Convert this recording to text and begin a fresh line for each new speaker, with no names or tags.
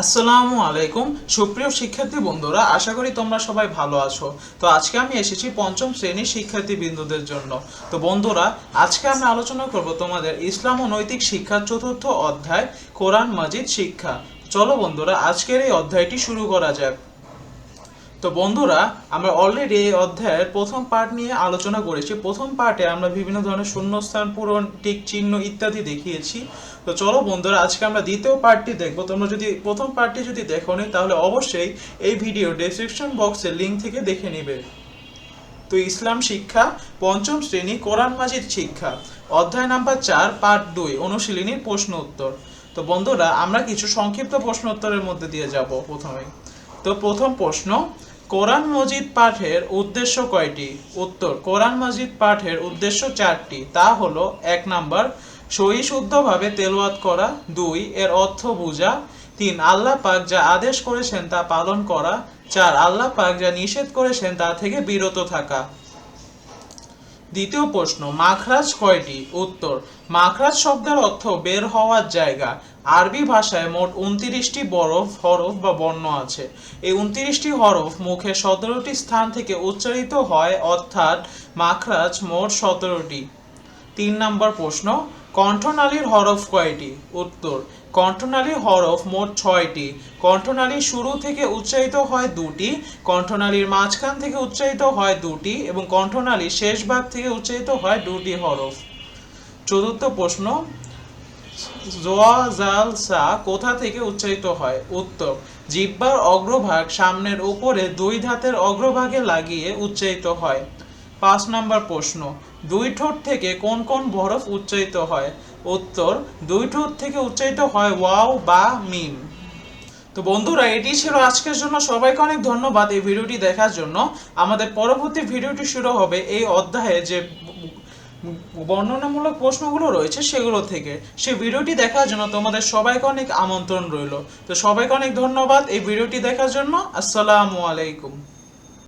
আসসালামু আলাইকুম সুপ্রিয় শিক্ষার্থী বন্ধুরা, আশা করি তোমরা সবাই ভালো আছো। তো আজকে আমি এসেছি পঞ্চম শ্রেণীর শিক্ষার্থী বিন্দুদের জন্য। তো বন্ধুরা, আজকে আমরা আলোচনা করব তোমাদের ইসলাম ও নৈতিক শিক্ষার চতুর্থ অধ্যায় কোরআন মাজিদ শিক্ষা। চলো বন্ধুরা, আজকের এই অধ্যায়টি শুরু করা যাক। তো বন্ধুরা, আমরা অলরেডি এই অধ্যায়ের প্রথম পার্ট নিয়ে আলোচনা করেছি। প্রথম পার্টে আমরা বিভিন্ন ধরনের শূন্যস্থান পূরণ, টিক চিহ্ন ইত্যাদি দেখিয়েছি। তো চলো বন্ধুরা, আজকে আমরা দ্বিতীয় পার্টটি দেখবো। তোমরা যদি প্রথম পার্টটি যদি দেখোনি, তাহলে অবশ্যই এই ভিডিও ডেসক্রিপশন বক্সের লিঙ্ক থেকে দেখে নিবে। তো ইসলাম শিক্ষা পঞ্চম শ্রেণী কোরআন মাজিদ শিক্ষা, অধ্যায় নাম্বার 4, পার্ট 2, অনুশীলনীর প্রশ্ন উত্তর। তো বন্ধুরা, আমরা কিছু সংক্ষিপ্ত প্রশ্ন উত্তরের মধ্যে দিয়ে যাব প্রথমে। তো প্রথম প্রশ্ন, কোরআন মাজিদ পাঠের উদ্দেশ্য কয়টি? উত্তর, কোরআন মাজিদ পাঠের উদ্দেশ্য 4টি। তা হলো: 1 নাম্বার, সহি শুদ্ধভাবে তেলাওয়াত করা; 2, এর অর্থ বোঝা; 3, আল্লাহ পাক যা আদেশ করেছেন তা পালন করা; 4, আল্লাহ পাক যা নিষেধ করেছেন তা থেকে বিরত থাকা। দ্বিতীয় প্রশ্ন, মাখরাজ কয়টি? উত্তর, মাখরাজ শব্দের অর্থ বের হওয়ার জায়গা। আরবি ভাষায় মোট 29টি হরফ বা বর্ণ আছে। এই 29টি হরফ মুখে 17টি স্থান থেকে উচ্চারিত হয়, অর্থাৎ মাখরাজ মোট 17টি। 3 নম্বর প্রশ্ন, কণ্ঠনালীর হরফ কয়টি? উত্তর, কণ্ঠনালীর হরফ মোট 6টি। কণ্ঠনালীর শুরু থেকে উচ্চারিত হয় 2টি, কণ্ঠনালীর মাঝখান থেকে উচ্চারিত হয় 2টি এবং কণ্ঠনালীর শেষ ভাগ থেকে উচ্চারিত হয় 2টি হরফ। চতুর্থ প্রশ্ন, জোয়া জাল সা কোথা থেকে উচ্চারিত হয়? উত্তর, জিহ্বার অগ্রভাগ সামনের উপরে 2 দাঁতের অগ্রভাগে লাগিয়ে উচ্চারিত হয়। 5 নম্বর প্রশ্ন, 2 ঠোঁট থেকে কোন কোন হরফ উচ্চারিত হয়? উত্তর, 2 ঠোঁট থেকে উচ্চারিত হয় ওয়াও বা মিম। তো বন্ধুরা, এটি ছিল আজকের জন্য। সবাইকে অনেক ধন্যবাদ এই ভিডিওটি দেখার জন্য। আমাদের পরবর্তী ভিডিওটি শুরু হবে এই অধ্যায়ে যে বর্ণনামূলক প্রশ্নগুলো রয়েছে সেগুলো থেকে। সেই ভিডিওটি দেখার জন্য তোমাদের সবাইকে অনেক আমন্ত্রণ রইল। তো সবাইকে অনেক ধন্যবাদ এই ভিডিওটি দেখার জন্য। আসসালামু আলাইকুম।